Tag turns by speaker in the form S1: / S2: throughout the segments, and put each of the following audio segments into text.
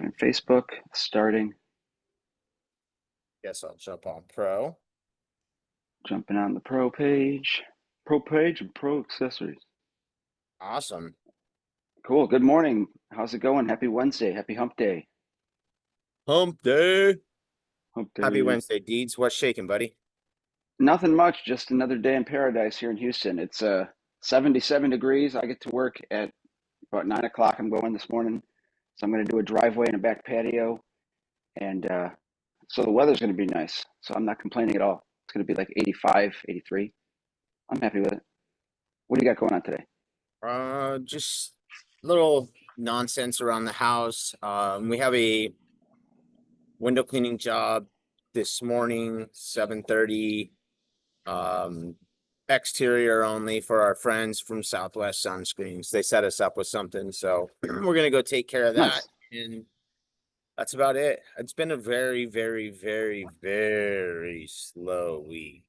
S1: Live in Facebook, starting,
S2: Guess I'll jump on Pro.
S1: jumping on the pro page and pro accessories.
S2: Awesome.
S1: Cool. Good morning. How's it going? Happy Wednesday. Happy hump day.
S2: Hump day.
S1: Hump
S2: Happy
S1: day.
S2: Wednesday, Deeds. What's shaking, buddy?
S1: Nothing much, just another day in paradise here in Houston. It's 77 degrees. I get to work at about 9 o'clock. I'm going this morning. So I'm going to do a driveway and a back patio. And so the weather's going to be nice. So I'm not complaining at all. It's going to be like 85, 83. I'm happy with it. What do you got going on today?
S2: Just little nonsense around the house. We have a window cleaning job this morning, 7:30. Um, Exterior only for our friends from Southwest Sunscreens. They set us up with something, so we're gonna go take care of that,
S1: Nice.
S2: and that's about it. It's been a very, very, very, very slow week.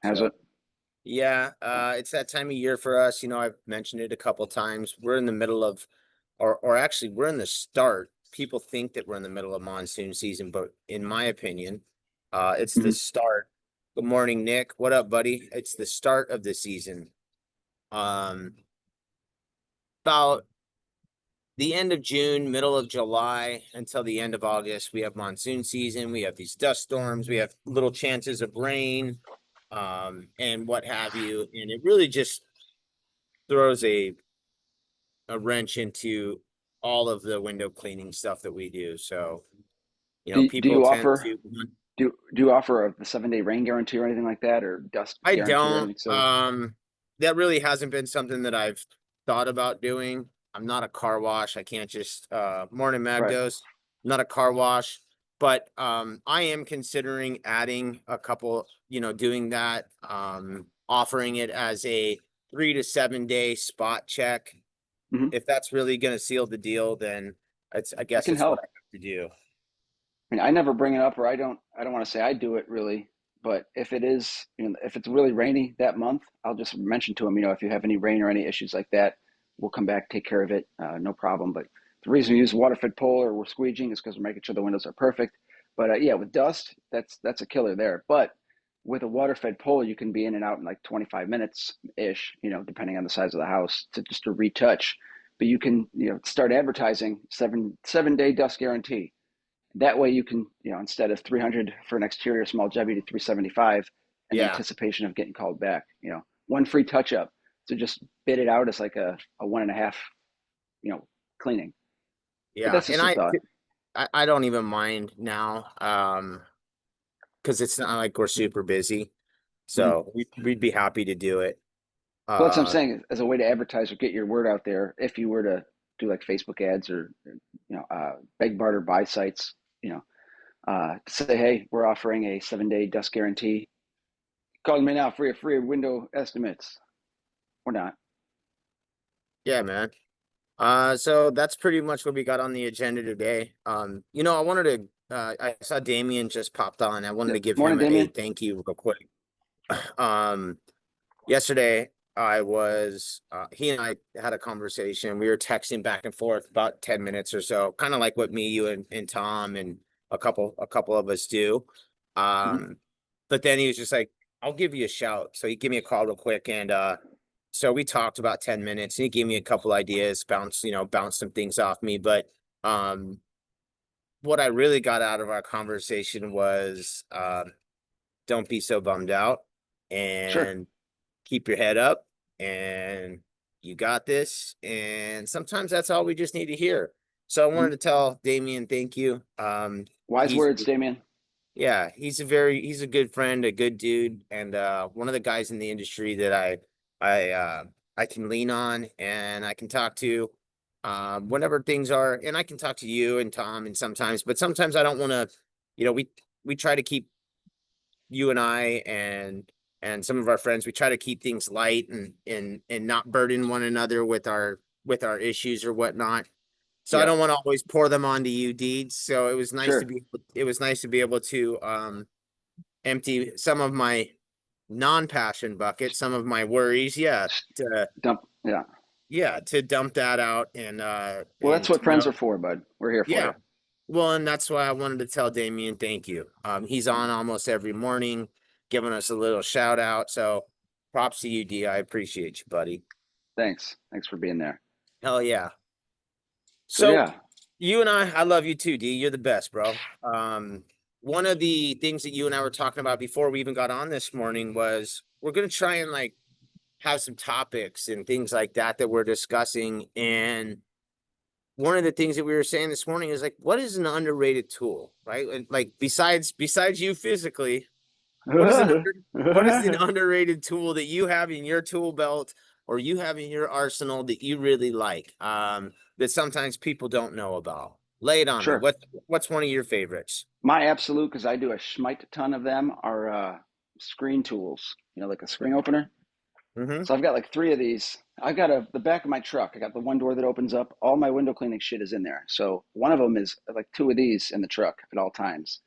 S1: How's
S2: So
S1: it?
S2: yeah, it's that time of year for us. I've mentioned it a couple times. We're in the middle of, or actually, we're in the start. People think that we're in the middle of monsoon season, but in my opinion, it's the
S1: Mhm.
S2: start. Good morning, Nick. What up, buddy? It's the start of the season. Um, about the end of June, middle of July until the end of August, we have monsoon season. We have these dust storms. We have little chances of rain, and what have you. And it really just throws a wrench into all of the window cleaning stuff that we do. So,
S1: Do
S2: people
S1: you
S2: tend
S1: offer
S2: to,
S1: do you offer the 7 day rain guarantee or anything like that, or dust
S2: I
S1: guarantee or
S2: don't,
S1: anything silly?
S2: that really hasn't been something that I've thought about doing. I'm not a car wash. I can't just, morning
S1: Right.
S2: Magdos, I'm not a car wash, but, I am considering adding a couple, doing that, offering it as a 3 to 7 day spot check.
S1: Hmm.
S2: If that's really going to seal the deal, then I
S1: I
S2: guess
S1: can
S2: it's what
S1: help.
S2: I have to do.
S1: I mean, I never bring it up, or I don't want to say I do it really, but if it is, if it's really rainy that month, I'll just mention to them, if you have any rain or any issues like that, we'll come back, take care of it, no problem. But the reason we use water-fed pole or we're squeegeeing is because we're making sure the windows are perfect. But yeah, with dust, that's a killer there. But with a water-fed pole, you can be in and out in like 25 minutes ish, depending on the size of the house, to just to retouch. But you can, start advertising seven day dust guarantee. That way you can, instead of 300 for an exterior small Chevy to 375 in
S2: Yeah.
S1: anticipation of getting called back, one free touch up to just bid it out as like a 1.5, cleaning. But
S2: Yeah.
S1: that's
S2: And
S1: just a thought.
S2: I don't even mind now. Because it's not like we're super busy.
S1: Mhm.
S2: So we'd be happy to do it.
S1: Well, that's what I'm
S2: Uh,
S1: saying as a way to advertise or get your word out there. If you were to do like Facebook ads or, beg barter buy sites, to say, hey, we're offering a 7 day dust guarantee. Call me now for your free window estimates or not.
S2: yeah, man. So that's pretty much what we got on the agenda today. I wanted to, I saw Damien just popped on. I wanted
S1: Yeah.
S2: to give
S1: Morning,
S2: him a
S1: Damien.
S2: thank you real quick. Um, Yesterday he and I had a conversation. We were texting back and forth about 10 minutes or so, kind of like what me, you and Tom and a couple of us do.
S1: Mhm.
S2: Um, but then he was just like, I'll give you a shout. So he gave me a call real quick. And so we talked about 10 minutes and he gave me a couple ideas, bounce some things off me. But um, what I really got out of our conversation was don't be so bummed out
S1: Sure.
S2: and keep your head up, and you got this. And sometimes that's all we just need to hear. So I wanted
S1: Mhm.
S2: to tell Damien thank you.
S1: Wise
S2: He's
S1: words, Damien.
S2: Yeah, he's a good friend, a good dude, and one of the guys in the industry that I uh I can lean on and I can talk to whenever things are, and I can talk to you and Tom and sometimes I don't want to, we try to keep, you and I and some of our friends, we try to keep things light and not burden one another with our issues or whatnot. So I
S1: Yeah,
S2: don't want to always pour them onto you, Deeds. So
S1: sure.
S2: it was nice to be able to empty some of my non-passion bucket, some of my worries. Yeah. To,
S1: Dump. Yeah.
S2: yeah, to dump that out
S1: Well, that's
S2: and
S1: what friends
S2: tomorrow.
S1: are for, bud. We're here for
S2: Yeah.
S1: you.
S2: Well, and that's why I wanted to tell Damien thank you. He's on almost every morning, giving us a little shout out. So props to you, D. I appreciate you, buddy.
S1: Thanks. Thanks for being there.
S2: Hell yeah.
S1: So
S2: So
S1: yeah.
S2: you and I love you too, D. You're the best, bro. One of the things that you and I were talking about before we even got on this morning was we're gonna try and like have some topics and things like that that we're discussing. And one of the things that we were saying this morning is like, what is an underrated tool, right? And like besides you physically, what is an underrated tool that you have in your tool belt or you have in your arsenal that you really like? That sometimes people don't know about. Lay it on me.
S1: Sure.
S2: What's one of your favorites?
S1: My absolute, because I do a schmite ton of them, are screen tools. You know, like a screen opener.
S2: Mm-hmm.
S1: So I've got like three of these. I've got the back of my truck. I got the one door that opens up. All my window cleaning shit is in there. So one of them is like two of these in the truck at all times.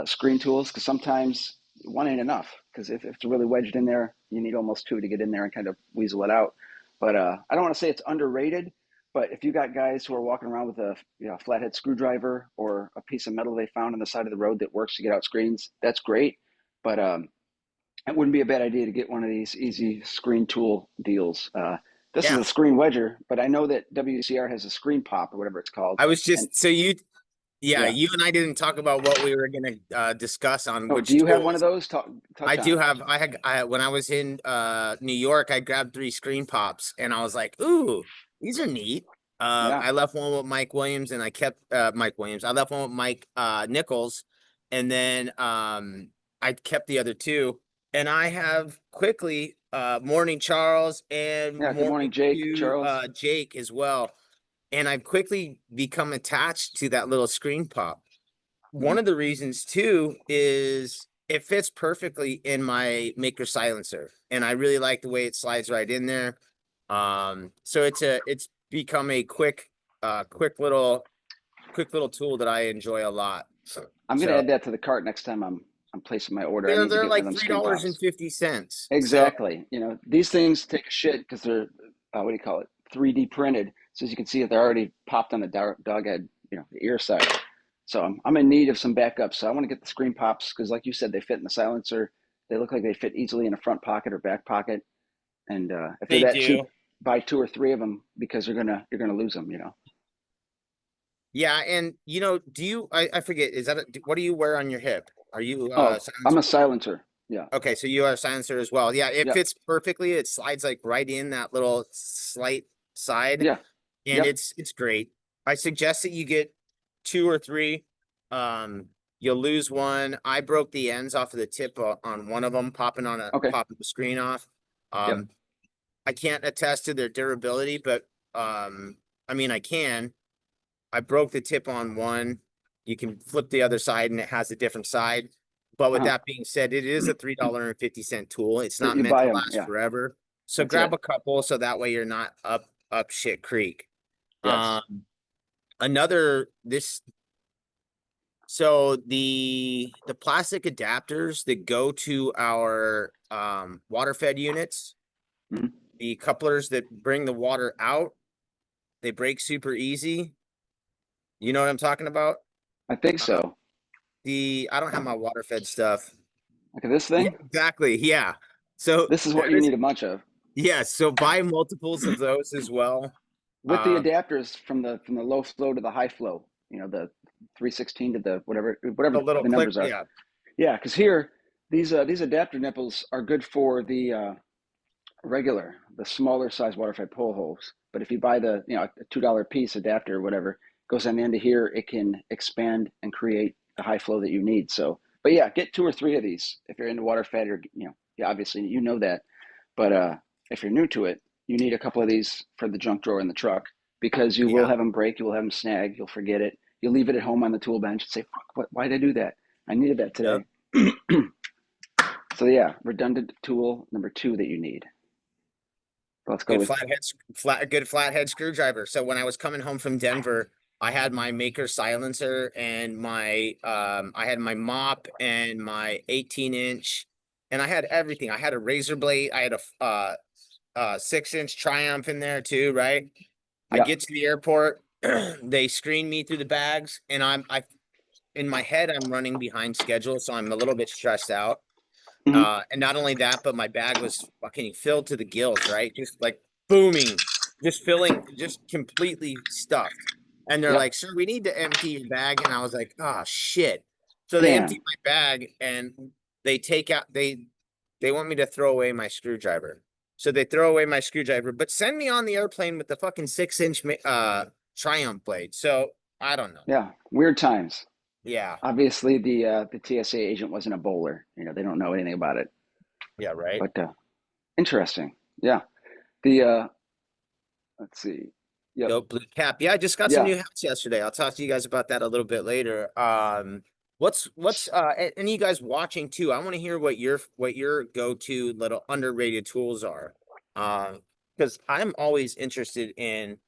S1: Screen tools, because sometimes one ain't enough. Because if it's really wedged in there, you need almost two to get in there and kind of weasel it out. But I don't want to say it's underrated. But if you got guys who are walking around with a flathead screwdriver or a piece of metal they found on the side of the road that works to get out screens, that's great. But it wouldn't be a bad idea to get one of these easy screen tool deals. This is
S2: Yeah.
S1: a screen wedger, but I know that WCR has a screen pop or whatever it's called.
S2: I was
S1: And
S2: just yeah,
S1: yeah.
S2: you and I didn't talk about what we were gonna discuss on
S1: Oh, do
S2: which
S1: you have one of
S2: tools.
S1: those?
S2: I
S1: Touch on
S2: do
S1: it.
S2: have I when I was in New York, I grabbed three screen pops and I was like, ooh, these are neat.
S1: Yeah.
S2: I left one with Mike Williams and I kept Mike Williams. I left one with Mike Nichols and then I kept the other two. And I have quickly Morning Charles and
S1: Yeah. Good morning,
S2: Morning
S1: Jake,
S2: to
S1: Charles.
S2: Jake as well. And I've quickly become attached to that little screen pop.
S1: Hmm.
S2: One of the reasons too is it fits perfectly in my maker silencer, and I really like the way it slides right in there. So it's become a quick little tool that I enjoy a lot.
S1: I'm gonna
S2: So
S1: add that to the cart next time I'm placing my order. I
S2: they're
S1: need to
S2: they're
S1: get one of
S2: like
S1: them
S2: three
S1: screen
S2: dollars and
S1: pops.
S2: 50 cents. So
S1: Exactly. You know, these things take a shit because they're what do you call it? 3D printed. So as you can see, they're already popped on the dog head, the ear side. So I'm in need of some backup. So I want to get the screen pops because, like you said, they fit in the silencer. They look like they fit easily in a front pocket or back pocket. And if they're
S2: they
S1: that cheap,
S2: do.
S1: buy two or three of them because you're gonna lose them.
S2: Yeah, and do you I forget, is that what do you wear on your hip? Are you
S1: Oh, I'm a silencer. Yeah.
S2: Okay, so you are a silencer as well. Yeah, it
S1: Yep.
S2: fits perfectly. It slides like right in that little slight side,
S1: Yeah.
S2: and
S1: Yep.
S2: it's great. I suggest that you get two or three. Um, you'll lose one. I broke the ends off of the tip on one of them,
S1: Okay.
S2: popping the screen off.
S1: Yep.
S2: Um, I can't attest to their durability, but I mean I can. I broke the tip on one. You can flip the other side and it has a different side. But with
S1: Uh-huh.
S2: that being said, it is a $3.50 tool. It's not
S1: You
S2: meant
S1: buy
S2: to
S1: them.
S2: last
S1: Yeah.
S2: forever. So
S1: That's
S2: grab
S1: it.
S2: a couple so that way you're not up shit creek.
S1: Yes.
S2: Um another this so the plastic adapters that go to our water fed units,
S1: Hmm.
S2: the couplers that bring the water out, they break super easy. You know what I'm talking about?
S1: I think
S2: Uh,
S1: so.
S2: the I don't have my water fed stuff.
S1: Look at this
S2: Yeah,
S1: thing.
S2: exactly. Yeah. So
S1: This is
S2: that
S1: what you
S2: is
S1: need a bunch of.
S2: yeah. So buy multiples of those as well.
S1: With the
S2: Um,
S1: adapters from the low flow to the high flow, the 316 to the
S2: the
S1: whatever
S2: little
S1: the
S2: click.
S1: numbers are.
S2: Yeah.
S1: Yeah, because here these adapter nipples are good for the the smaller size water fed pole holes. But if you buy the a $2 piece adapter or whatever goes on the end of here, it can expand and create the high flow that you need. So, but yeah, get two or three of these if you're into water fed or yeah, obviously you know that. But if you're new to it, you need a couple of these for the junk drawer in the truck because you will
S2: Yeah.
S1: have them break, you will have them snag, you'll forget it. You'll leave it at home on the tool bench and say, "Fuck, why did I do that? I needed that
S2: Yep.
S1: today." So yeah, redundant tool number two that you need. Let's go
S2: Good
S1: with
S2: good flathead screwdriver. So when I was coming home from Denver, I had my maker silencer and I had my mop and my 18-inch, and I had everything. I had a razor blade. I had 6-inch Triumph in there too, right? I
S1: Yeah.
S2: get to the airport, they screen me through the bags, and I in my head I'm running behind schedule, so I'm a little bit stressed out.
S1: Hmm.
S2: And not only that, but my bag was fucking filled to the gills, right? Just like booming, just filling, just completely stuffed. And they're
S1: Yep.
S2: like, "Sir, we need to empty your bag." And I was like, "Oh shit." So they empty
S1: Damn.
S2: my bag and they take out they want me to throw away my screwdriver. So they throw away my screwdriver, but send me on the airplane with the fucking 6-inch Triumph blade. So I don't know.
S1: Yeah. Weird times.
S2: Yeah.
S1: Obviously, the TSA agent wasn't a bowler. They don't know anything about it.
S2: Yeah, right.
S1: But interesting. Yeah. The let's see. Yep.
S2: Dope blue cap. Yeah, I just got some
S1: Yeah.
S2: new hats yesterday. I'll talk to you guys about that a little bit later. What's and you guys watching too? I want to hear what your go-to little underrated tools are. Because I'm always interested in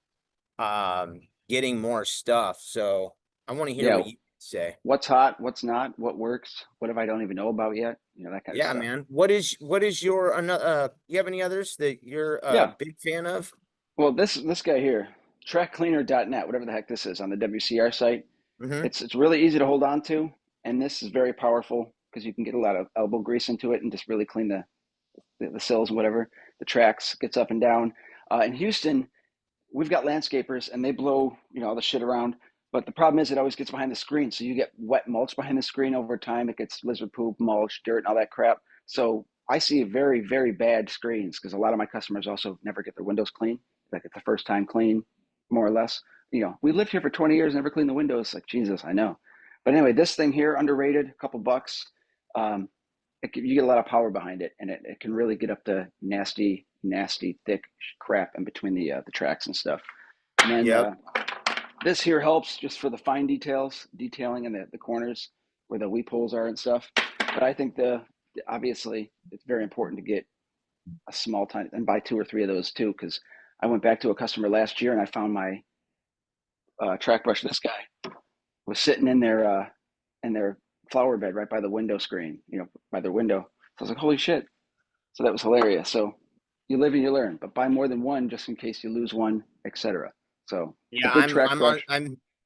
S2: getting more stuff. So I want to hear
S1: Yeah.
S2: what you say.
S1: What's hot? What's not? What works? What if I don't even know about yet? That kind of
S2: Yeah,
S1: stuff.
S2: man. What is your another you have any others that you're a
S1: Yeah.
S2: big fan of?
S1: Well, this guy here, trackcleaner.net, whatever the heck this is on the WCR site.
S2: Mm-hmm.
S1: It's really easy to hold on to, and this is very powerful because you can get a lot of elbow grease into it and just really clean the sills and whatever. The tracks gets up and down. In Houston, we've got landscapers and they blow all the shit around, but the problem is it always gets behind the screen, so you get wet mulch behind the screen over time. It gets lizard poop, mulch, dirt, and all that crap. So I see very, very bad screens because a lot of my customers also never get their windows clean. Like it's the first time clean, more or less. We lived here for 20 years, never cleaned the windows. Like, Jesus, I know. But anyway, this thing here, underrated, a couple bucks. um, you get a lot of power behind it, and it can really get up to nasty, nasty, thick crap in between the tracks and stuff. And then
S2: Yep.
S1: this here helps just for the fine details, detailing in the corners where the weep holes are and stuff. But I think obviously it's very important to get a small tiny and buy two or three of those too, because I went back to a customer last year and I found my track brush. This guy was sitting in their flower bed right by the window screen, by their window. So I was like, holy shit. So that was hilarious. So you live and you learn, but buy more than one just in case you lose one, etc. So a
S2: Yeah,
S1: good track brush.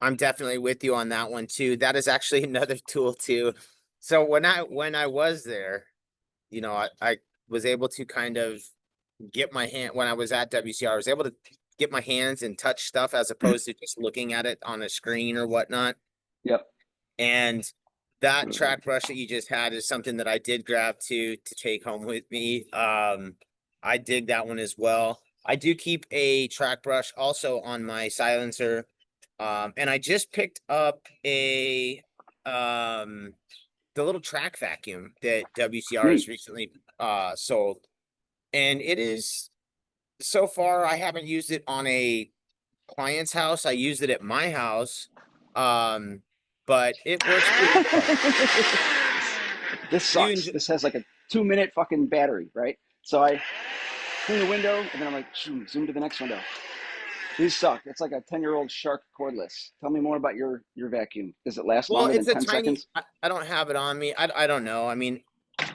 S2: I'm definitely with you on that one too. That is actually another tool too. So when I was there, I was able to kind of get my hand when I was at WCR, I was able to get my hands and touch stuff as opposed to just looking at it on a screen or whatnot.
S1: Yep.
S2: And that track brush that you just had is something that I did grab to take home with me. I dig that one as well. I do keep a track brush also on my silencer. And I just picked up a the little track vacuum that WCR has
S1: Neat.
S2: recently sold. And it is so far I haven't used it on a client's house. I used it at my house. Um, but it works pretty well.
S1: This
S2: You
S1: sucks.
S2: enjoy,
S1: This has like a 2 minute fucking battery, right? So I clean the window and then I'm like, zoom to the next window. These suck. It's like a 10-year-old Shark cordless. Tell me more about your vacuum. Does it last
S2: well,
S1: longer
S2: it's
S1: than
S2: a
S1: 10
S2: tiny,
S1: seconds?
S2: I don't have it on me. I don't know. I mean,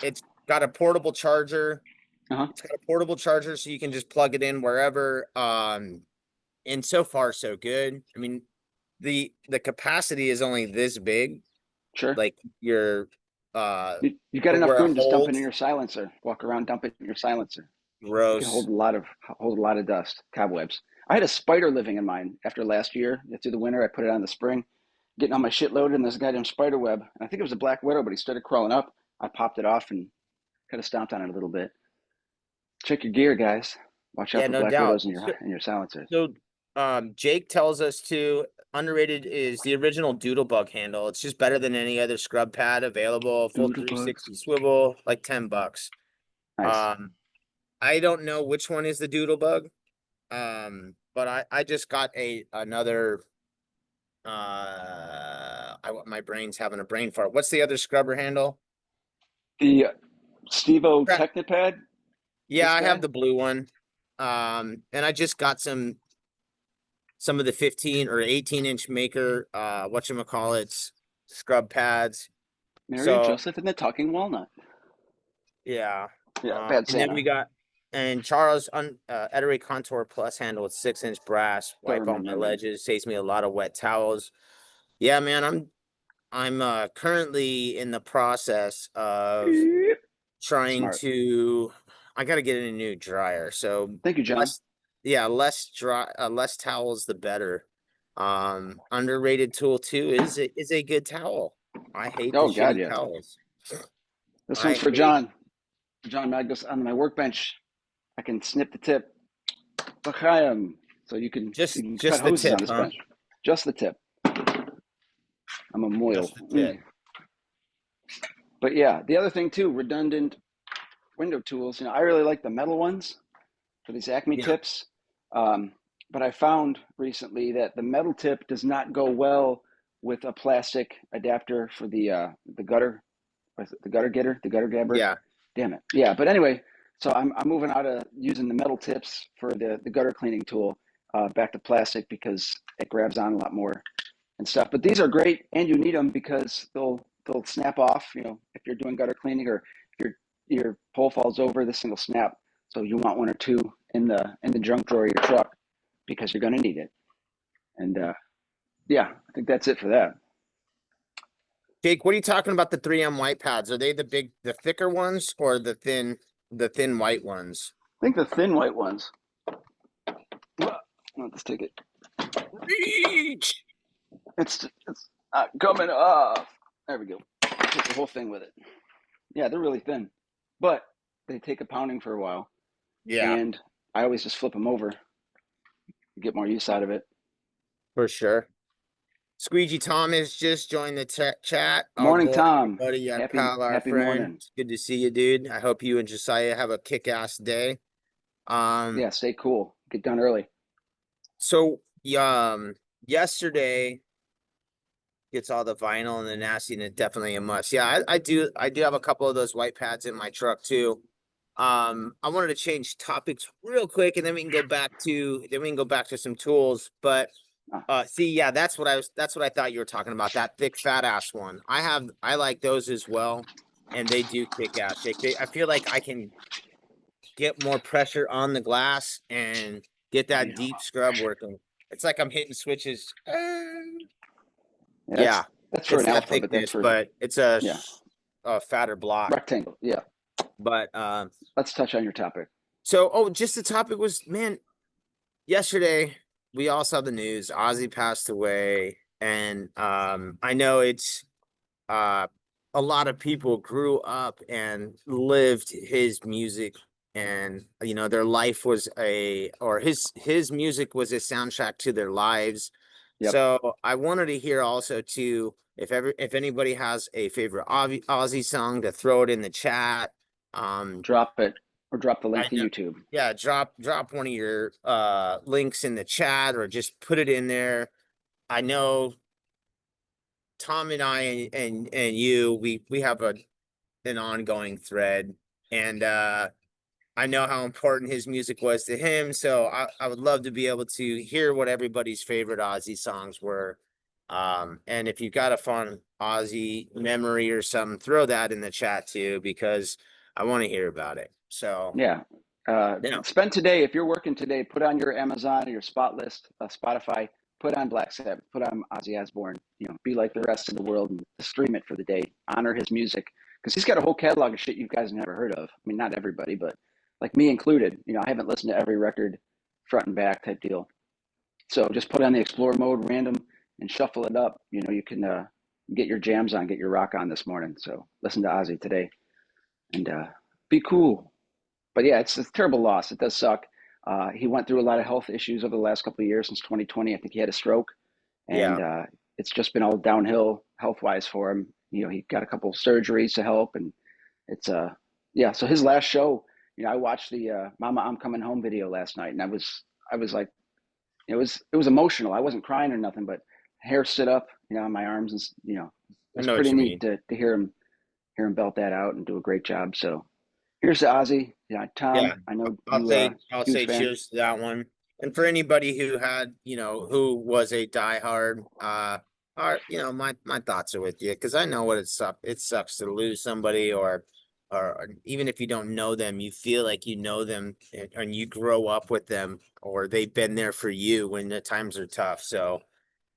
S2: it's got a portable charger.
S1: Uh-huh.
S2: It's got a portable charger so you can just plug it in wherever. And so far so good. I mean, the capacity is only this big,
S1: Sure.
S2: like your
S1: You got
S2: for
S1: enough
S2: where it
S1: room, just dump it in
S2: holds.
S1: your silencer. Walk around, dump it in your silencer. It can
S2: Gross.
S1: hold a lot of dust, cobwebs. I had a spider living in mine after last year. Through the winter, I put it on in the spring, getting all my shit loaded, and there's a goddamn spider web. And I think it was a black widow, but he started crawling up. I popped it off and kind of stomped on it a little bit. Check your gear, guys. Watch out
S2: Yeah,
S1: for
S2: no
S1: black
S2: doubt.
S1: widows in your silencers.
S2: So, Jake tells us to underrated is the original Doodlebug handle. It's just better than any other scrub pad available. Full
S1: Doodlebug.
S2: 360 swivel, like $10.
S1: Nice.
S2: Um, I don't know which one is the Doodlebug. But I just got another. My brain's having a brain fart. What's the other scrubber handle?
S1: The Stevo
S2: Crap.
S1: Technipad.
S2: Yeah,
S1: This
S2: I have
S1: guy.
S2: the blue one. And I just got some of the 15 or 18-inch maker, whatchamacallits, scrub pads.
S1: Mary and
S2: So
S1: Joseph and the Talking Walnut.
S2: yeah.
S1: Yeah, Bad
S2: And then
S1: Santa.
S2: and Charles Ettore Contour Plus handle with 6-inch brass.
S1: Don't
S2: Wipe all my
S1: remember them.
S2: ledges. Saves me a lot of wet towels. Yeah, man. I'm currently in the process of
S1: Beep.
S2: trying
S1: Smart.
S2: to. I got to get a new dryer. So
S1: Thank you, John.
S2: less, yeah, less towels the better. Underrated tool too is a good towel. I hate the
S1: Oh God,
S2: shitty
S1: yeah.
S2: towels.
S1: This one's
S2: I
S1: for
S2: hate.
S1: John. John Magos on my workbench. I can snip the tip. L'chaim. So you can cut
S2: Just the
S1: hoses on
S2: tip,
S1: this
S2: huh?
S1: bench. Just the tip. I'm a moil.
S2: Just the tip.
S1: But yeah, the other thing too, redundant window tools. I really like the metal ones for these Acme
S2: Yeah.
S1: tips. Um, but I found recently that the metal tip does not go well with a plastic adapter for the gutter, the gutter getter, the gutter gabber.
S2: Yeah.
S1: Damn it. Yeah, but anyway, so I'm moving out of using the metal tips for the gutter cleaning tool back to plastic because it grabs on a lot more and stuff. But these are great, and you need them because they'll snap off. If you're doing gutter cleaning or if your pole falls over, this thing will snap. So you want one or two in the junk drawer of your truck because you're going to need it. And yeah, I think that's it for that.
S2: Jake, what are you talking about the 3M white pads? Are they the thicker ones or the thin white ones?
S1: I think the thin white ones. Let's take it.
S2: Reach!
S1: It's not coming off. There we go. Take the whole thing with it. Yeah, they're really thin, but they take a pounding for a while,
S2: Yeah,
S1: and I always just flip them over to get more use out of it.
S2: for sure. Squeegee Thomas just joined the chat. Our
S1: Morning,
S2: boy, our
S1: Tom.
S2: buddy, our
S1: Happy
S2: pal, our
S1: happy
S2: friend.
S1: morning.
S2: It's good to see you, dude. I hope you and Josiah have a kick-ass day.
S1: Yeah, stay cool. Get done early.
S2: So yesterday gets all the vinyl and the nasty, and it's definitely a must. Yeah, I do have a couple of those white pads in my truck too. I wanted to change topics real quick, and then we can go back to some tools. But
S1: Ah,
S2: see, yeah, that's what I thought you were talking about. That thick fat ass one. I like those as well, and they do kick ass. I feel like I can get more pressure on the glass and get that
S1: yeah,
S2: deep scrub working. It's like I'm hitting switches.
S1: yeah,
S2: Yeah,
S1: that's for
S2: it's
S1: an
S2: that
S1: alpha, but that's
S2: thickness,
S1: for
S2: but it's
S1: yeah
S2: a fatter block.
S1: rectangle. Yeah,
S2: But
S1: let's touch on your topic.
S2: so just the topic was, man, yesterday we all saw the news. Ozzy passed away, and I know it's uh a lot of people grew up and lived his music, and their life was his music was a soundtrack to their lives.
S1: Yep,
S2: So I wanted to hear also too, if anybody has a favorite Ozzy song, to throw it in the chat.
S1: drop it or drop the link
S2: I
S1: to
S2: know.
S1: YouTube.
S2: Yeah, drop one of your links in the chat, or just put it in there. I know Tom and I and you, we have an ongoing thread, and I know how important his music was to him, so I would love to be able to hear what everybody's favorite Ozzy songs were. And if you've got a fun Ozzy memory or something, throw that in the chat too, because I want to hear about it. So
S1: Yeah.
S2: yeah,
S1: Spend today, if you're working today, put on your Amazon or your spot list, Spotify, put on Black Sabbath, put on Ozzy Osbourne, be like the rest of the world and stream it for the day. Honor his music because he's got a whole catalog of shit you guys never heard of. I mean, not everybody, but like me included. I haven't listened to every record front and back type deal. So just put on the explore mode, random, and shuffle it up. You can get your jams on, get your rock on this morning. So listen to Ozzy today and be cool. But yeah, it's a terrible loss. It does suck. He went through a lot of health issues over the last couple of years since 2020. I think he had a stroke, and
S2: yeah,
S1: it's just been all downhill health wise for him. He got a couple of surgeries to help, and it's yeah. So his last show, I watched the "Mama, I'm Coming Home" video last night, and I was like, it was emotional. I wasn't crying or nothing, but hair stood up, on my arms, and it
S2: I
S1: was
S2: know what
S1: pretty
S2: you
S1: neat
S2: mean.
S1: to hear him belt that out and do a great job. So here's to Ozzy. Yeah,
S2: Yeah,
S1: Tom, I know
S2: I'll
S1: you
S2: say I'll
S1: huge
S2: say
S1: fan.
S2: cheers to that one. And for anybody who had, who was a diehard, my thoughts are with you, because I know what it sucks to lose somebody, or or even if you don't know them, you feel like you know them and you grow up with them or they've been there for you when the times are tough. So,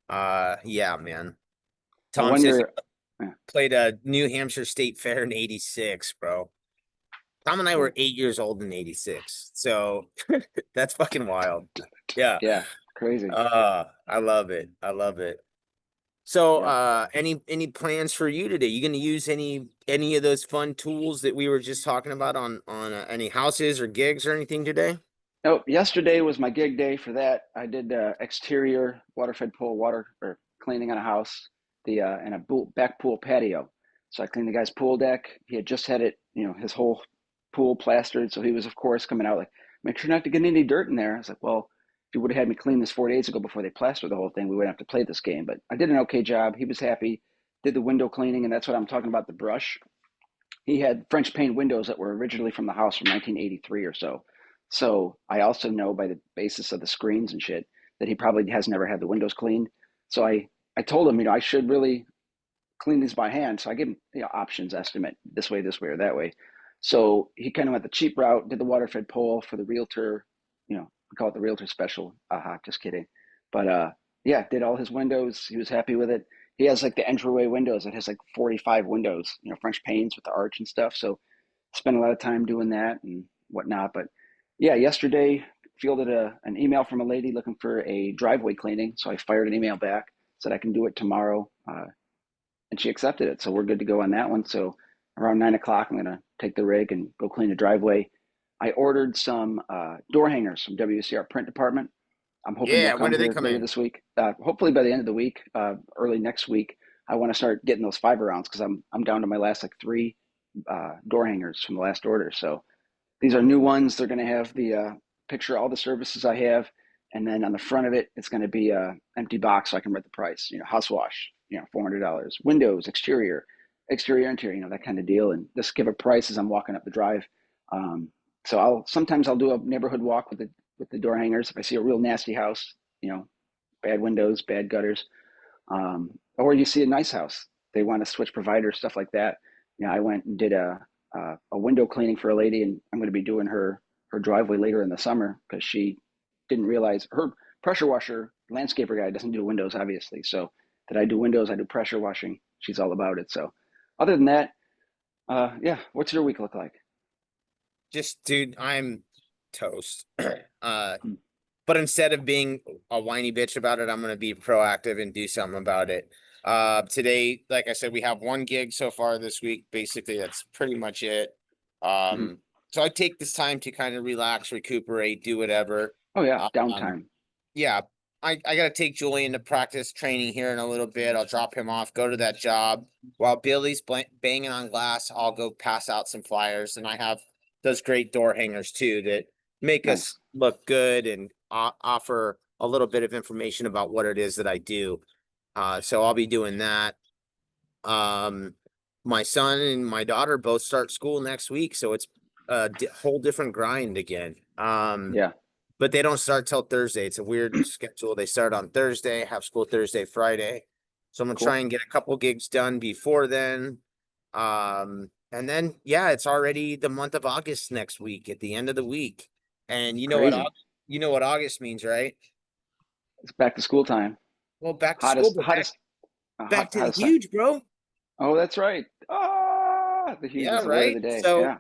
S2: yeah, man.
S1: I
S2: Tom says he
S1: wonder. Yeah,
S2: played a New Hampshire State Fair in '86, bro. Tom and I were
S1: cool.
S2: 8 years old in '86. So that's fucking wild. Yeah.
S1: Yeah, crazy.
S2: I love it. I love it. So,
S1: Yeah.
S2: any plans for you today? You gonna use any of those fun tools that we were just talking about on any houses or gigs or anything today?
S1: No, yesterday was my gig day for that. I did exterior water fed pool water or cleaning on a house, the and a back pool patio. So I cleaned the guy's pool deck. He had just had it, his whole pool plastered. So he was, of course, coming out like, make sure not to get any dirt in there. I was like, well, if you would have had me clean this 4 days ago before they plastered the whole thing, we wouldn't have to play this game. But I did an okay job. He was happy. Did the window cleaning, and that's what I'm talking about, the brush. He had French pane windows that were originally from the house from 1983 or so. So I also know by the basis of the screens and shit that he probably has never had the windows cleaned. So I told him, I should really clean these by hand. So I give him, options estimate this way or that way. So he kind of went the cheap route, did the water fed pole for the realtor, we call it the realtor special. Aha, just kidding. But yeah, did all his windows. He was happy with it. He has like the entryway windows. It has like 45 windows, French panes with the arch and stuff. So spent a lot of time doing that and whatnot. But yeah, yesterday fielded an email from a lady looking for a driveway cleaning. So I fired an email back, said I can do it tomorrow. And she accepted it. So we're good to go on that one. So around 9 o'clock, I'm going to take the rig and go clean the driveway. I ordered some door hangers from WCR Print Department. I'm hoping they'll
S2: Yeah, when
S1: come
S2: do they
S1: here
S2: come
S1: later
S2: in?
S1: this week. Hopefully by the end of the week, early next week. I want to start getting those fiber rounds because I'm down to my last like three door hangers from the last order. So these are new ones. They're going to have the picture of all the services I have, and then on the front of it, it's going to be a empty box so I can write the price. House wash, $400. Windows, exterior, interior, that kind of deal, and just give a price as I'm walking up the drive. Um, so I'll do a neighborhood walk with the door hangers if I see a real nasty house, bad windows, bad gutters, or you see a nice house, they want to switch providers, stuff like that. I went and did a window cleaning for a lady, and I'm going to be doing her driveway later in the summer because she didn't realize her pressure washer landscaper guy doesn't do windows, obviously. So that I do windows, I do pressure washing. She's all about it. So other than that, yeah. What's your week look like?
S2: Just, dude, I'm toast. Uh,
S1: Hmm.
S2: but instead of being a whiny bitch about it, I'm gonna be proactive and do something about it. Today, like I said, we have one gig so far this week. Basically, that's pretty much it.
S1: Hmm.
S2: So I take this time to kind of relax, recuperate, do whatever.
S1: Oh yeah,
S2: Um,
S1: downtime.
S2: yeah, I gotta take Julian to practice training here in a little bit. I'll drop him off, go to that job. While Billy's banging on glass, I'll go pass out some flyers, and I have those great door hangers too that make us
S1: Nice.
S2: look good and offer a little bit of information about what it is that I do. So I'll be doing that. Um, my son and my daughter both start school next week, so it's a whole different grind again.
S1: Yeah,
S2: But they don't start till Thursday. It's a weird schedule. They start on Thursday, have school Thursday, Friday. So I'm gonna try
S1: cool,
S2: and get a couple gigs done before then. And then yeah, it's already the month of August next week at the end of the week. And
S1: crazy.
S2: You know what August means, right?
S1: It's back to school time.
S2: Well, back to school,
S1: Hottest,
S2: but
S1: hottest,
S2: back to the
S1: hottest time.
S2: huge, bro.
S1: Oh, that's right. Ah, the huge
S2: Yeah,
S1: is the word of
S2: right.
S1: the day.
S2: So
S1: Yeah,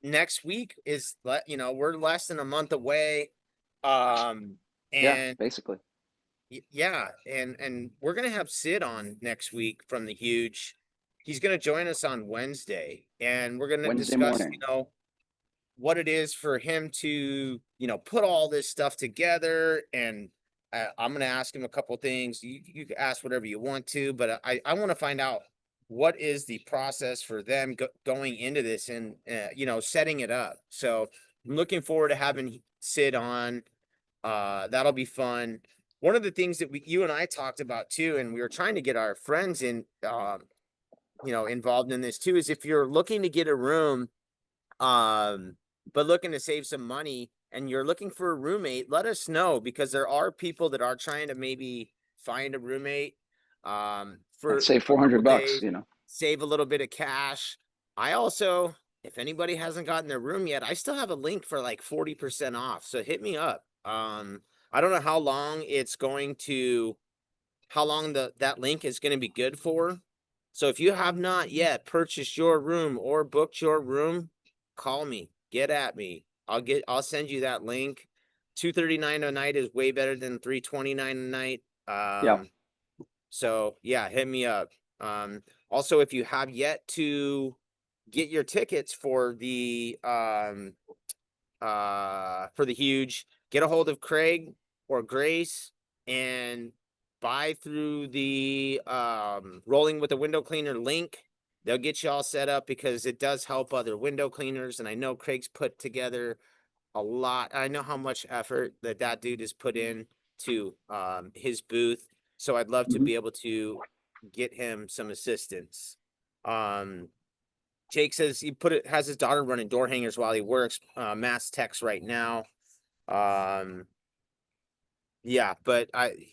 S2: next week is we're less than a month away. Um,
S1: yeah,
S2: and
S1: basically.
S2: Yeah, and we're gonna have Sid on next week from the Huge. He's gonna join us on Wednesday, and we're gonna
S1: Wednesday
S2: discuss,
S1: morning.
S2: what it is for him to, put all this stuff together. And I'm gonna ask him a couple things. You can ask whatever you want to, but I want to find out what is the process for them going into this and setting it up. So I'm looking forward to having Sid on. That'll be fun. One of the things that you and I talked about too, and we were trying to get our friends involved in this too, is if you're looking to get a room, um, but looking to save some money and you're looking for a roommate, let us know because there are people that are trying to maybe find a roommate,
S1: I'd
S2: for
S1: say
S2: a couple
S1: 400 bucks,
S2: days, save a little bit of cash. I also if anybody hasn't gotten their room yet, I still have a link for like 40% off. So hit me up. I don't know how long it's going to how long that link is going to be good for. So if you have not yet purchased your room or booked your room, call me. Get at me. I'll send you that link. 239 a night is way better than 329 a night.
S1: Yeah.
S2: So yeah, hit me up. Also, if you have yet to get your tickets for the huge, get a hold of Craig or Grace and buy through the rolling with a window cleaner link. They'll get you all set up because it does help other window cleaners. And I know Craig's put together a lot. I know how much effort that dude has put in to his booth. So I'd love to
S1: Hmm.
S2: be able to get him some assistance. Um, Jake says he has his daughter running door hangers while he works. Mass techs right now. Um, yeah, but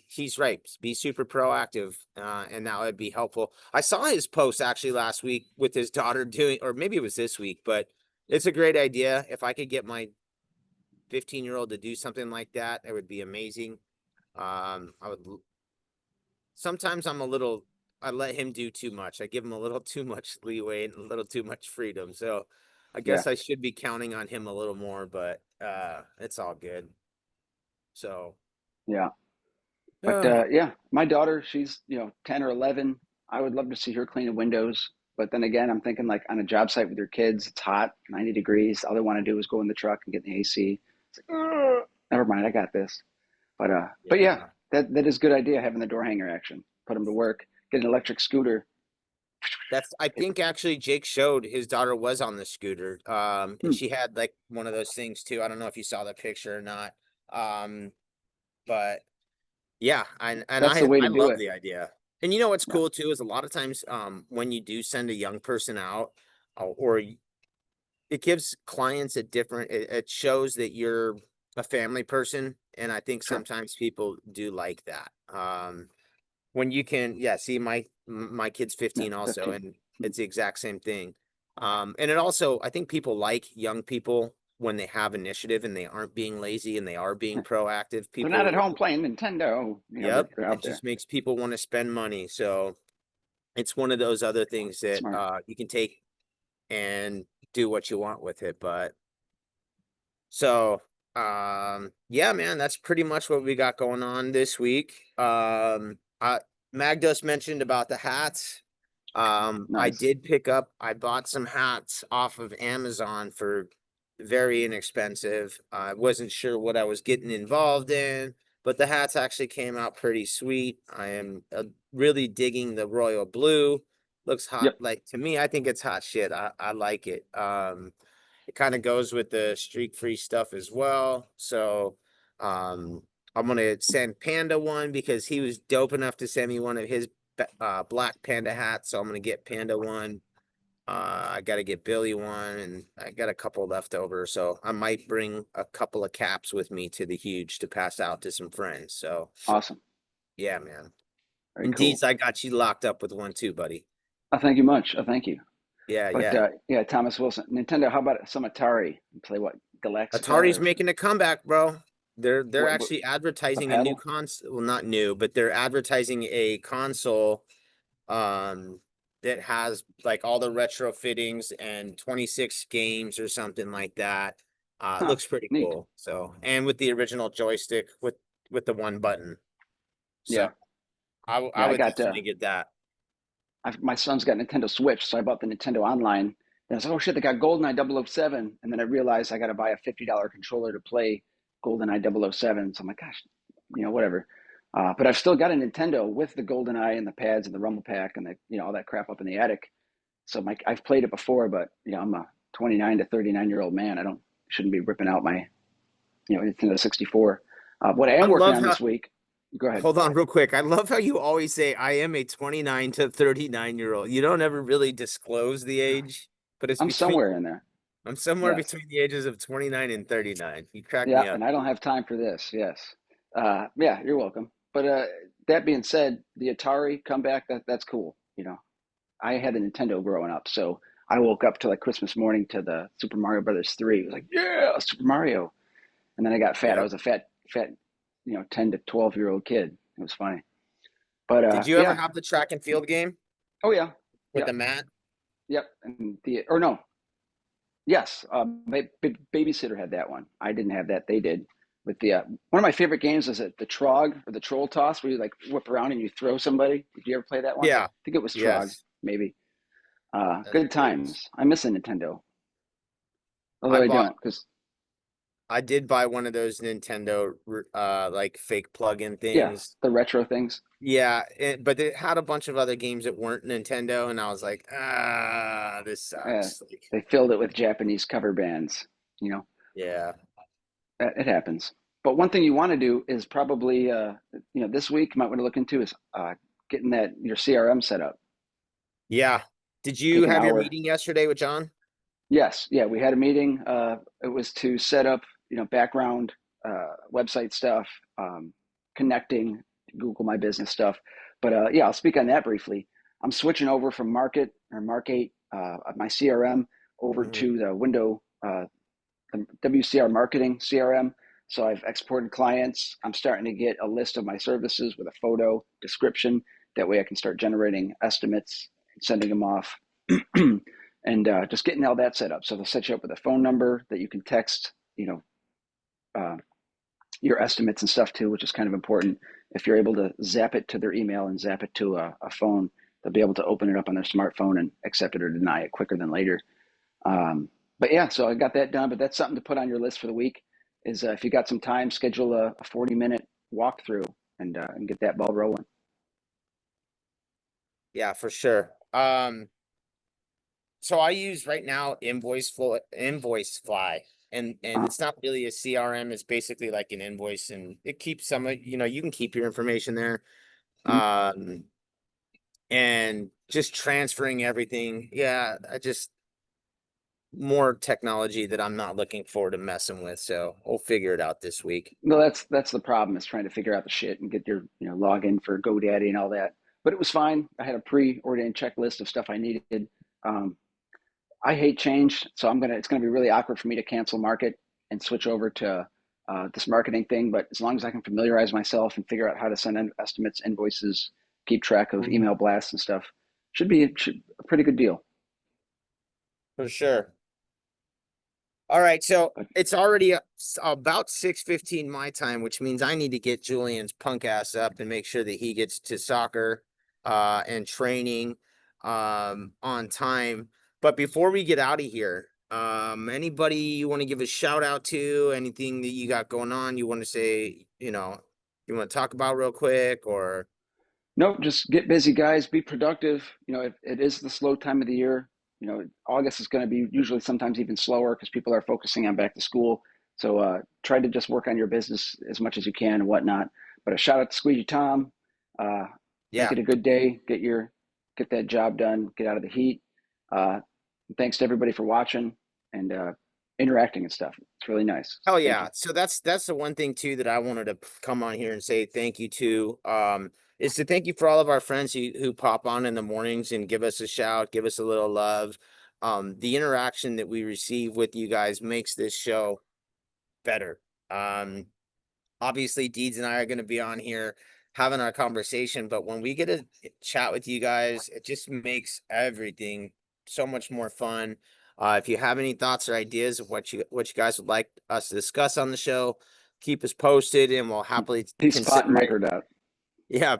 S2: he's right. Be super proactive, and that would be helpful. I saw his post actually last week with his daughter doing, or maybe it was this week, but it's a great idea. If I could get my 15-year-old to do something like that, it would be amazing. I would. Sometimes I let him do too much. I give him a little too much leeway and a little too much freedom. So I
S1: Yeah.
S2: guess I should be counting on him a little more, but it's all good. So
S1: Yeah. But
S2: uh,
S1: yeah, my daughter, she's 10 or 11. I would love to see her cleaning windows. But then again, I'm thinking like on a job site with your kids, it's hot, 90 degrees. All they want to do is go in the truck and get in the AC. It's like, "Ugh." Never mind, I got this. But yeah,
S2: yeah.
S1: that is a good idea having the door hanger action. Put them to work. Get an electric scooter.
S2: That's I think actually Jake showed his daughter was on the scooter. And
S1: Hmm,
S2: she had like one of those things too. I don't know if you saw the picture or not. Um, but yeah, and
S1: that's the way to
S2: I
S1: do
S2: love
S1: it.
S2: the idea. And you know what's
S1: Yeah,
S2: cool too is a lot of times when you do send a young person out or it gives clients a different it shows that you're a family person and I think
S1: sure.
S2: sometimes people do like that. When you can yeah, see my kid's
S1: Yeah,
S2: 15 also
S1: 15.
S2: and
S1: Hmm.
S2: it's the exact same thing. And it also I think people like young people when they have initiative and they aren't being lazy and they are being proactive.
S1: They're not at
S2: People
S1: home playing Nintendo.
S2: yep,
S1: They're
S2: it
S1: out there.
S2: just makes people want to spend money. So it's one of those other things that
S1: Smart.
S2: you can take and do what you want with it. But so yeah, man, that's pretty much what we got going on this week. Magdos mentioned about the hats.
S1: Nice.
S2: I bought some hats off of Amazon for very inexpensive. I wasn't sure what I was getting involved in, but the hats actually came out pretty sweet. I am really digging the royal blue. Looks hot.
S1: Yep.
S2: Like to me, I think it's hot shit. I like it. It kind of goes with the streak free stuff as well. So, um, I'm gonna send Panda one because he was dope enough to send me one of his black panda hats. So I'm gonna get Panda one. I got to get Billy one, and I got a couple left over. So I might bring a couple of caps with me to the huge to pass out to some friends. So
S1: Awesome.
S2: yeah, man.
S1: Very
S2: Indeed,
S1: cool.
S2: I got you locked up with one too, buddy.
S1: Thank you much. Thank you.
S2: Yeah,
S1: But
S2: yeah.
S1: yeah, Thomas Wilson, Nintendo. How about some Atari? Play what? Galaxica
S2: Atari's
S1: or
S2: making a comeback, bro. They're
S1: what?
S2: actually
S1: A
S2: advertising a new
S1: paddle?
S2: console. Well, not new, but they're advertising a console um that has like all the retro fittings and 26 games or something like that. It
S1: Huh.
S2: looks pretty
S1: Neat.
S2: cool. So, and with the original joystick with the one button. So,
S1: Yeah.
S2: I
S1: Yeah. I
S2: would
S1: got.
S2: definitely get that.
S1: My son's got Nintendo Switch, so I bought the Nintendo Online. And I was like, oh shit, they got GoldenEye 007. And then I realized I got to buy a $50 controller to play GoldenEye 007. So I'm like, gosh, whatever. But I've still got a Nintendo with the GoldenEye and the pads and the Rumble Pack and all that crap up in the attic. So I've played it before, but I'm a 29 to 39-year-old man. I don't shouldn't be ripping out my Nintendo 64. What I
S2: I
S1: am working
S2: love
S1: on
S2: how
S1: this week. Go ahead.
S2: hold on real quick. I love how you always say I am a 29 to 39-year-old. You don't ever really disclose the age, but it's
S1: I'm
S2: between
S1: somewhere in there.
S2: I'm somewhere
S1: Yes.
S2: between the ages of 29 and 39. You crack
S1: Yeah,
S2: me up,
S1: and I don't
S2: dude.
S1: have time for this. Yes. Yeah, you're welcome. But that being said, the Atari comeback, that's cool. I had a Nintendo growing up, so I woke up to like Christmas morning to the Super Mario Brothers 3. It was like, yeah, Super Mario. And then I got fat. I
S2: Yep.
S1: was a fat, 10 to 12-year-old kid. It was funny. But
S2: Did you ever
S1: yeah.
S2: have the track and field game
S1: Oh yeah.
S2: with
S1: Yep.
S2: the mat?
S1: Yep. And or no. Yes. Babysitter had that one. I didn't have that. They did. With the one of my favorite games is the Trog or the Troll Toss, where you like whip around and you throw somebody. Did you ever play that one?
S2: Yeah.
S1: I think it was Trog,
S2: Yes.
S1: maybe.
S2: That's
S1: Good
S2: great.
S1: times. I miss a Nintendo,
S2: I
S1: although I
S2: bought
S1: don't, because
S2: I did buy one of those Nintendo like fake plug-in
S1: yeah,
S2: things.
S1: the retro things.
S2: Yeah, but it had a bunch of other games that weren't Nintendo, and I was like, this
S1: Uh,
S2: sucks. Like,
S1: they filled it with Japanese cover bands. You know,
S2: yeah.
S1: it happens. But one thing you want to do is probably, this week you might want to look into is getting that your CRM set up.
S2: Yeah. Did you
S1: Take an
S2: have your
S1: hour.
S2: meeting yesterday with John?
S1: Yes, yeah, we had a meeting. It was to set up, background website stuff, connecting Google My Business stuff. But yeah, I'll speak on that briefly. I'm switching over from Mark8, my CRM, over
S2: Hmm.
S1: to the WCR Marketing CRM. So I've exported clients. I'm starting to get a list of my services with a photo description. That way I can start generating estimates, sending them off, and just getting all that set up. So they'll set you up with a phone number that you can text, uh, your estimates and stuff to, which is kind of important. If you're able to zap it to their email and zap it to a phone, they'll be able to open it up on their smartphone and accept it or deny it quicker than later. But yeah, so I got that done. But that's something to put on your list for the week. Is if you got some time, schedule a 40-minute walkthrough and get that ball rolling.
S2: Yeah, for sure. So I use right now Invoice Fly, and
S1: Uh,
S2: it's not really a CRM. It's basically like an invoice, and it keeps some of you can keep your information there. Um, and just transferring everything. Yeah, I just more technology that I'm not looking forward to messing with. So we'll figure it out this week.
S1: no, that's the problem is trying to figure out the shit and get your login for GoDaddy and all that. But it was fine. I had a preordained checklist of stuff I needed. Um, I hate change, so it's gonna be really awkward for me to cancel Market and switch over to this marketing thing. But as long as I can familiarize myself and figure out how to send in estimates, invoices, keep track of
S2: Mhm.
S1: email blasts and stuff, should a pretty good deal.
S2: For sure. All right, so
S1: But
S2: it's already about 6:15 my time, which means I need to get Julian's punk ass up and make sure that he gets to soccer and training on time. But before we get out of here, anybody you want to give a shout out to, anything that you got going on, you want to say, you want to talk about real quick or
S1: nope, just get busy, guys. Be productive. It is the slow time of the year. August is going to be usually sometimes even slower because people are focusing on back to school. So try to just work on your business as much as you can and whatnot. But a shout out to Squeegee Tom. Uh, make
S2: yeah.
S1: it a good day. Get that job done. Get out of the heat. Uh, thanks to everybody for watching and interacting and stuff. It's really nice.
S2: Hell
S1: Thank you.
S2: yeah. So that's the one thing too that I wanted to come on here and say thank you to. Is to thank you for all of our friends who pop on in the mornings and give us a shout, give us a little love. The interaction that we receive with you guys makes this show better. Um, Obviously Deeds and I are going to be on here having our conversation, but when we get to chat with you guys, it just makes everything so much more fun. If you have any thoughts or ideas of what you guys would like us to discuss on the show, keep us posted and we'll happily
S1: Peace, pot, and
S2: consider it.
S1: microdot.
S2: Yeah,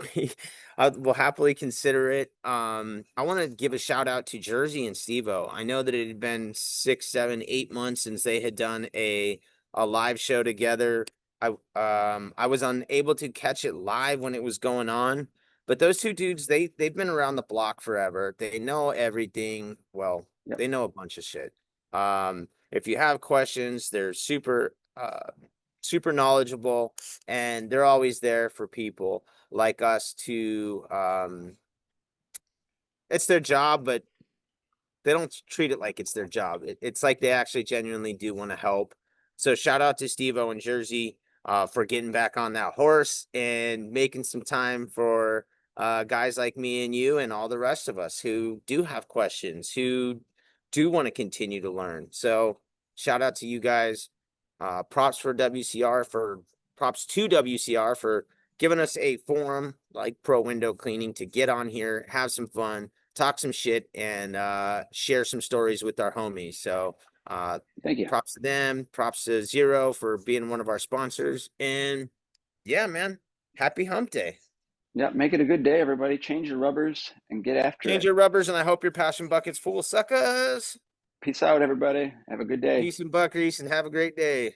S2: we'll happily consider it. I want to give a shout out to Jersey and Stevo. I know that it had been 6, 7, 8 months since they had done a live show together. I was unable to catch it live when it was going on, but those two dudes they've been around the block forever. They know everything. Well,
S1: Yep.
S2: they know a bunch of shit. If you have questions, they're super knowledgeable, and they're always there for people like us to it's their job, but they don't treat it like it's their job. It's like they actually genuinely do want to help. So shout out to Steve O and Jersey for getting back on that horse and making some time for guys like me and you and all the rest of us who do have questions, who do want to continue to learn. So shout out to you guys. Props to WCR for giving us a forum like Pro Window Cleaning to get on here, have some fun, talk some shit, and share some stories with our homies. So
S1: Thank you.
S2: props to them, props to Zero for being one of our sponsors. And yeah, man, happy hump day.
S1: Yeah, make it a good day, everybody. Change your rubbers and get after
S2: Change
S1: it.
S2: your rubbers, and I hope your passion bucket's full, suckers.
S1: Peace out, everybody. Have a good day.
S2: Peace and buckries, and have a great day.